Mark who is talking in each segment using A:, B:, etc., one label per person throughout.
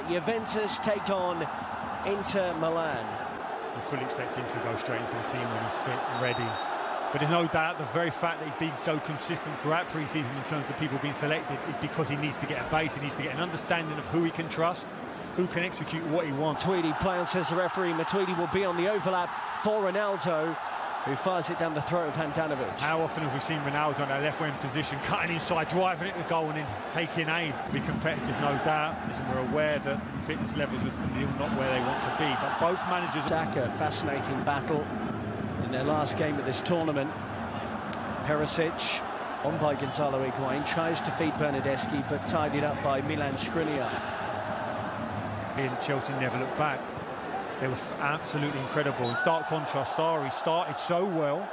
A: Juventus take on Inter Milan.
B: You fully expect him to go straight into the team when he's fit and ready. But there's no doubt the very fact that he's been so consistent throughout pre-season in terms of people being selected is because he needs to get a base, he needs to get an understanding of who he can trust, who can execute what he wants.
A: Matuidi play on, says the referee. Matuidi will be on the overlap for Ronaldo, who fires it down the throat of Handanovic.
B: How often have we seen Ronaldo on that left wing position, cutting inside, driving it to goal and then taking aim? Be competitive, no doubt. Listen, we're aware that fitness levels are still not where they want to be, but both managers...
A: Saka, fascinating battle in their last game of this tournament. Perisic, on by Gonzalo Higuain, tries to feed Bernardeschi, but tidied up by Milan Skriniar.
B: Chelsea never looked back. They were absolutely incredible. In stark contrast, Sarri started so well.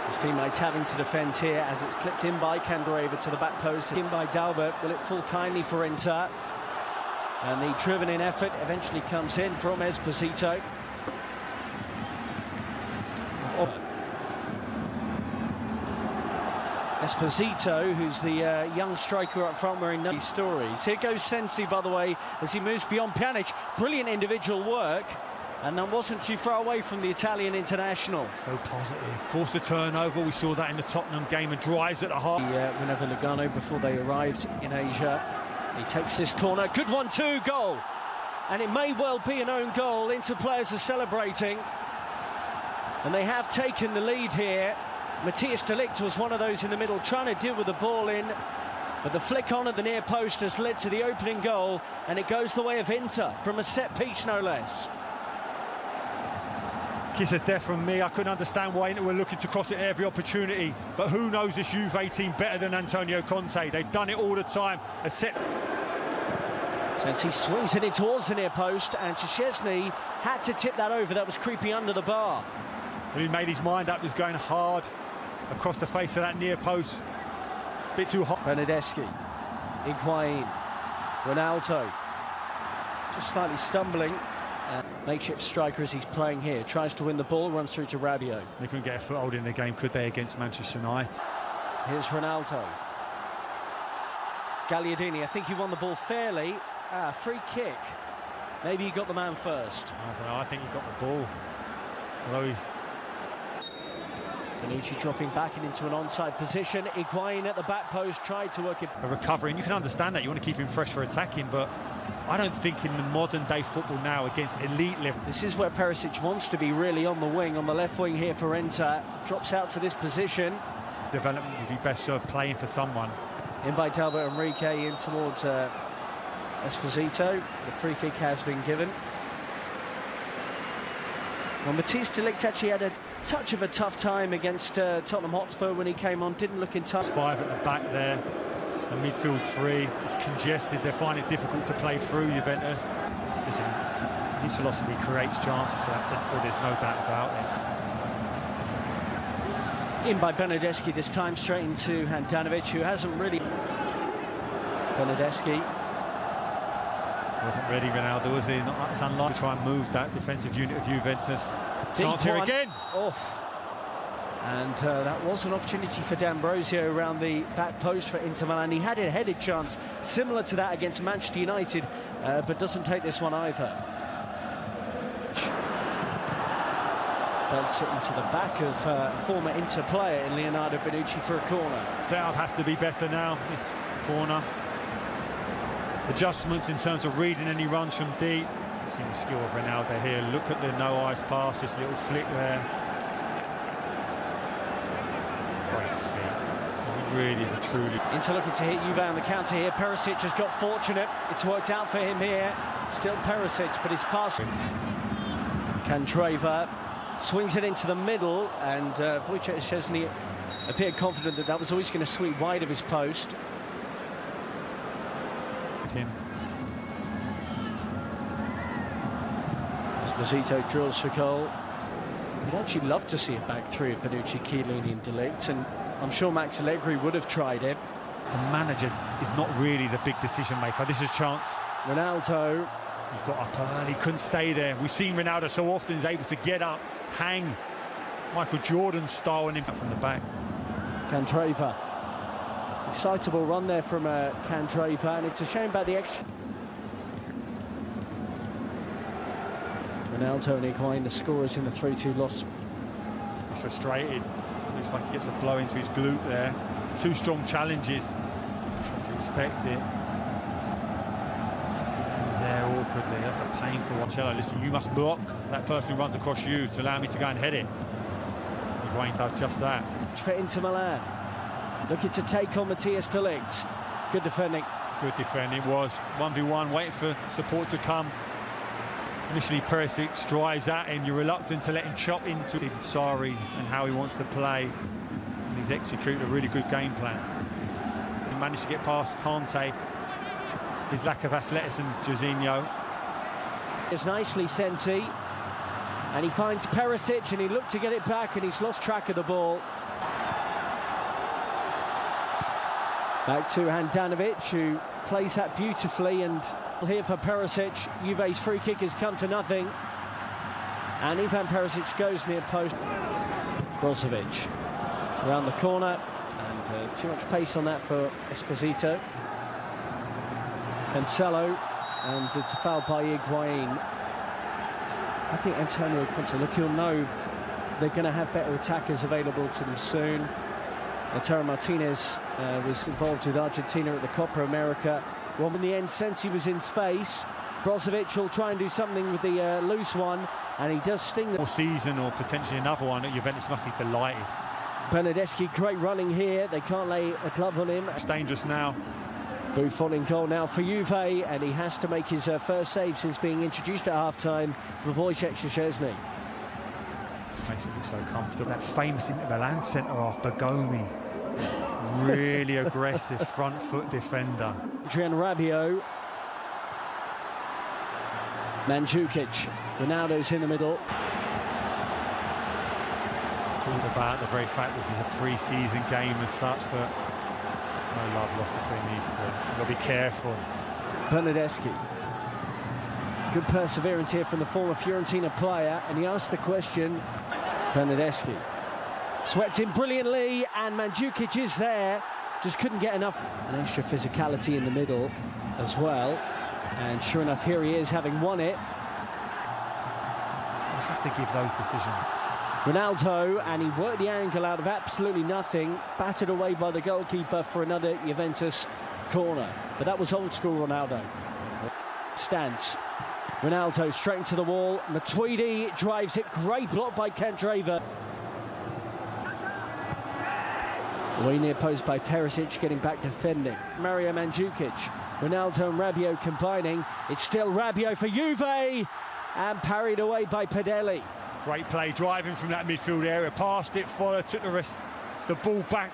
A: His teammates having to defend here as it's clipped in by Candreva to the back post. In by Dalbert. Will it fall kindly for Inter? And the driven-in effort eventually comes in from Esposito. Esposito, who's the young striker up front, wearing these stories. Here goes Sensi, by the way, as he moves beyond Pjanic. Brilliant individual work, and that wasn't too far away from the Italian international.
B: So positive. Forced a turnover. We saw that in the Tottenham game, and drives at the heart.
A: Whenever Lugano, before they arrived in Asia, he takes this corner. Good one, too, goal. And it may well be an own goal. Inter players are celebrating, and they have taken the lead here. Matthias de Ligt was one of those in the middle trying to deal with the ball in, but the flick on at the near post has led to the opening goal, and it goes the way of Inter from a set piece, no less.
B: Kiss of death from me. I couldn't understand why Inter were looking to cross it at every opportunity, but who knows this Juve team better than Antonio Conte? They've done it all the time. A set.
A: Since he swings it in towards the near post, and Szczesny had to tip that over. That was creeping under the bar.
B: He made his mind up. He was going hard across the face of that near post. Bit too hot.
A: Bernardeschi, Higuain, Ronaldo, just slightly stumbling. Makeshift striker as he's playing here, tries to win the ball, runs through to Rabiot.
B: They couldn't get a foothold in the game, could they, against Manchester United?
A: Here's Ronaldo. Gagliardini, I think he won the ball fairly. Free kick. Maybe he got the man first.
B: I don't know, I think he got the ball. Although he's...
A: Bonucci dropping back into an onside position. Higuain at the back post, tried to work it.
B: A recovery, and you can understand that. You want to keep him fresh for attacking, but I don't think in the modern day football now against elite level.
A: This is where Perisic wants to be, really, on the wing, on the left wing here for Inter. Drops out to this position.
B: Development would be best served playing for someone.
A: In by Dalbert Enrique in towards Esposito. The free kick has been given. Well, Matthias de Ligt actually had a touch of a tough time against Tottenham Hotspur when he came on. Didn't look in touch.
B: 5 at the back there. The midfield 3. It's congested. They find it difficult to play through Juventus. Listen, his philosophy creates chances for that centre forward. There's no doubt about it.
A: In by Bernardeschi this time, straight into Handanovic, who hasn't really... Bernardeschi.
B: Wasn't ready, Ronaldo, was he? It's unlikely to try and move that defensive unit of Juventus. Chance here again.
A: Off. And that was an opportunity for D'Ambrosio around the back post for Inter Milan. He had a headed chance similar to that against Manchester United, but doesn't take this one either. Belts it into the back of former Inter player in Leonardo Bonucci for a corner.
B: Setup has to be better now, this corner. Adjustments in terms of reading any runs from deep. See the skill of Ronaldo here. Look at the no eyes pass, this little flick there. Great feet. He really is a truly...
A: Inter looking to hit Juve on the counter here. Perisic has got fortunate. It's worked out for him here. Still Perisic, but his pass... Candreva swings it into the middle, and Wojciech Szczesny appeared confident that that was always going to sweep wide of his post. Esposito drills for goal. We'd actually love to see it back through Bonucci, Chiellini and de Ligt, and I'm sure Max Allegri would have tried it.
B: The manager is not really the big decision maker. This is a chance.
A: Ronaldo.
B: He's got up early, couldn't stay there. We've seen Ronaldo so often, he's able to get up, hang. Michael Jordan style and impact from the back.
A: Candreva. Excitable run there from Candreva, and it's a shame about the extra. Ronaldo and Higuain, the scorers in the 3-2 loss.
B: Frustrated. Looks like he gets a blow into his glute there. 2 strong challenges. Just to expect it. Just lands there awkwardly. That's a painful one. Cello, listen, you must block that person who runs across you to allow me to go and head it. Higuain does just that.
A: For Inter Milan. Looking to take on Matthias de Ligt. Good defending.
B: Good defending. Was 1v1, waiting for support to come. Initially Perisic drives at him. You're reluctant to let him chop into him. Sarri and how he wants to play. And he's executed a really good game plan. He managed to get past Kante. His lack of athleticism, Jorginho.
A: It's nicely Sensi. And he finds Perisic and he looked to get it back and he's lost track of the ball. Back to Handanovic, who plays that beautifully, and here for Perisic. Juve's free kick has come to nothing, and Ivan Perisic goes near post. Brozovic around the corner, and too much pace on that for Esposito. Cancelo, and it's a foul by Higuain. I think Antonio Conte, look, he'll know they're going to have better attackers available to them soon. Lautaro Martinez was involved with Argentina at the Copa America. Well, in the end, Sensi was in space. Brozovic will try and do something with the loose one, and he does sting the
B: season, or potentially another one. Juventus must be delighted.
A: Bernardeschi, great running here. They can't lay a glove on him.
B: It's dangerous now.
A: Buffon in goal now for Juve, and he has to make his first save since being introduced at half-time for Wojciech Szczesny.
B: Makes it look so comfortable. That famous Inter Milan centre-half, Bergomi. Really aggressive front foot defender.
A: Adrian Rabiot. Mandzukic. Ronaldo's in the middle.
B: Talked about the very fact this is a pre-season game as such, but no love lost between these two. You've got to be careful.
A: Bernardeschi. Good perseverance here from the former Fiorentina player, and he asked the question. Bernardeschi swept in brilliantly, and Mandzukic is there, just couldn't get enough. An extra physicality in the middle as well, and sure enough, here he is, having won it.
B: You have to give those decisions.
A: Ronaldo, and he worked the angle out of absolutely nothing, battered away by the goalkeeper for another Juventus corner, but that was old school Ronaldo. Stance. Ronaldo straight into the wall. Matuidi drives it. Great block by Candreva. Way near post by Perisic, getting back defending. Mario Mandzukic. Ronaldo and Rabiot combining. It's still Rabiot for Juve, and parried away by Padelli.
B: Great play, driving from that midfield area. Passed it, followed, took the ball back.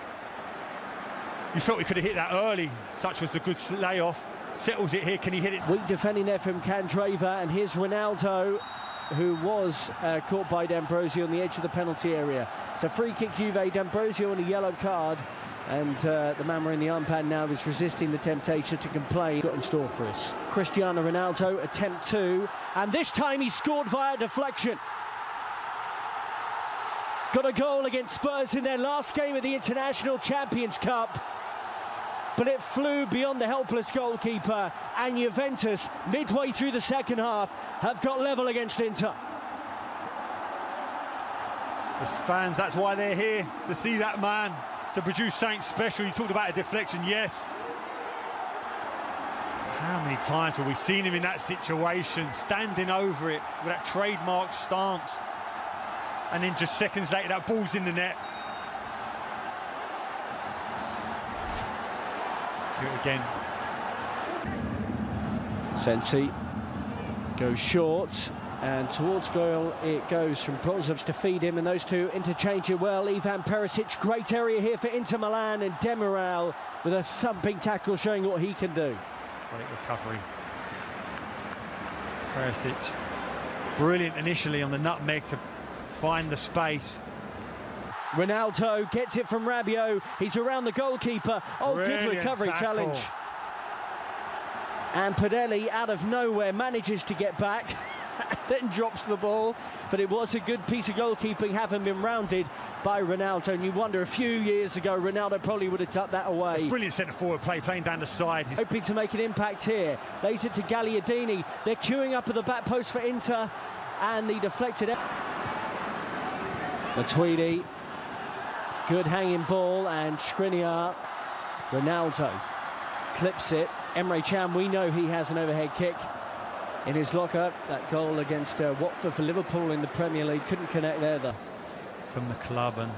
B: You felt he could have hit that early. Such was the good layoff. Settles it here, can he hit it?
A: Weak defending there from Candreva, and here's Ronaldo, who was caught by D'Ambrosio on the edge of the penalty area. It's a free kick Juve, D'Ambrosio on a yellow card, and the man wearing the armband now is resisting the temptation to complain. Got in store for us. Cristiano Ronaldo, attempt 2, and this time he scored via deflection. Got a goal against Spurs in their last game of the International Champions Cup, but it flew beyond the helpless goalkeeper, and Juventus, midway through the second half, have got level against Inter.
B: As fans, that's why they're here, to see that man, to produce something special. You talked about a deflection, yes. How many times have we seen him in that situation, standing over it with that trademark stance, and then just seconds later that ball's in the net. Do it again.
A: Sensi goes short, and towards goal it goes from Brozovic to feed him, and those two interchange it well. Ivan Perisic, great area here for Inter Milan, and Demiral with a thumping tackle showing what he can do.
B: Great recovery. Perisic, brilliant initially on the nutmeg to find the space.
A: Ronaldo gets it from Rabiot. He's around the goalkeeper. Oh, brilliant, good recovery
B: tackle.
A: Challenge. And Padelli, out of nowhere, manages to get back, then drops the ball. But it was a good piece of goalkeeping, having been rounded by Ronaldo, and you wonder a few years ago Ronaldo probably would have tucked that away.
B: It's brilliant centre forward play, playing down the side. He's
A: hoping to make an impact here. Lays it to Gagliardini. They're queuing up at the back post for Inter, and the deflected Matuidi. Good hanging ball, and Skriniar. Ronaldo clips it. Emre Can, we know he has an overhead kick in his locker. That goal against Watford for Liverpool in the Premier League couldn't connect there though.
B: From the club, and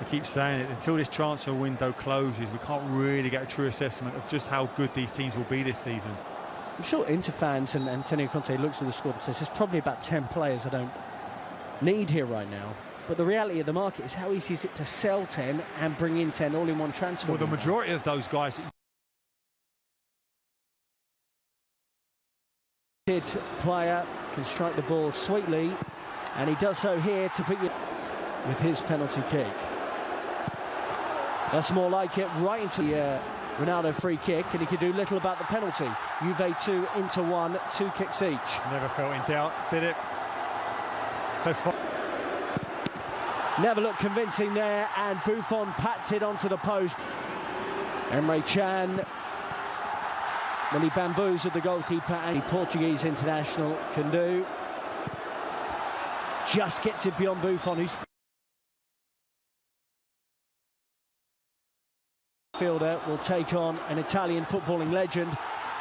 B: I keep saying it, until this transfer window closes, we can't really get a true assessment of just how good these teams will be this season.
A: I'm sure Inter fans and Antonio Conte looks at the squad and says there's probably about 10 players I don't need here right now. But the reality of the market is how easy is it to sell 10 and bring in 10 all in one transfer?
B: Well, the majority of those guys...
A: player can strike the ball sweetly, and he does so here to put you with his penalty kick. That's more like it, right into the Ronaldo free kick, and he could do little about the penalty. Juve 2, Inter 1, 2 kicks each.
B: Never felt in doubt, did it? So far.
A: Never looked convincing there, and Buffon pats it onto the post. Emre Can, when he bamboozled the goalkeeper, and the Portuguese international can do. Just gets it beyond Buffon, who's fielder will take on an Italian footballing legend,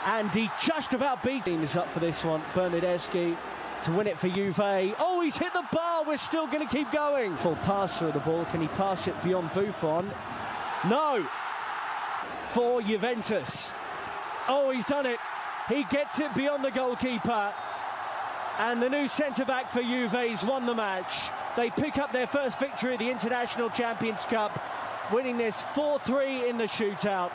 A: and he just about beats him. Is up for this one. Bernardeschi to win it for Juve. Oh, he's hit the bar. We're still going to keep going. Full pass through the ball. Can he pass it beyond Buffon? No. For Juventus. Oh, he's done it. He gets it beyond the goalkeeper. And the new centre-back for Juve's won the match. They pick up their first victory of the International Champions Cup, winning this 4-3 in the shootout.